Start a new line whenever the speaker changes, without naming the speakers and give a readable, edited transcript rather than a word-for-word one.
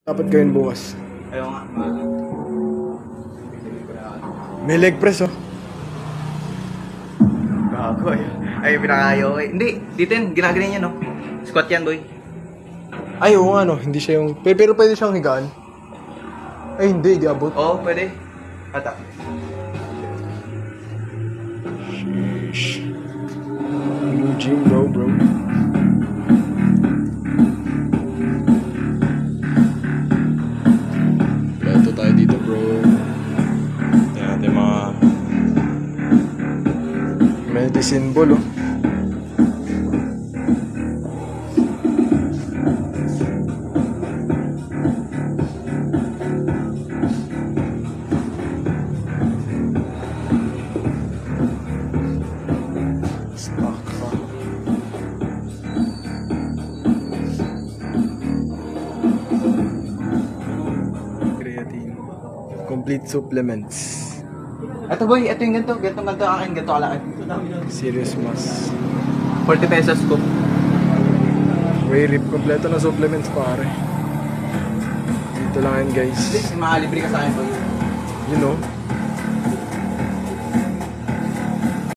Dapat gawin bukas.
Ayaw nga.
May leg press oh.
Gago eh. Ay, pinakayaw eh. Hindi, dito yun. Ginagaling yan, no? Squat yan, boy.
Ay, oo nga, no. Hindi siya yung... Pero pwede siyang higaan. Ay, hindi. Di abot.
Oo, pwede. Ata.
Sheesh. New gym, bro. Plato tayo dito, bro. Yan, yung mga... medicine ball, oh. Creatine. Complete supplements.
Ito, boy. Ito yung ganito. Ganito ang akin. Ganito kalaki.
Serious mass.
40 pesos ko.
Way rip. Kompleto na supplements, pare. Dito lang yan, guys.
Please, makalibre ka sa akin, boy.
You know.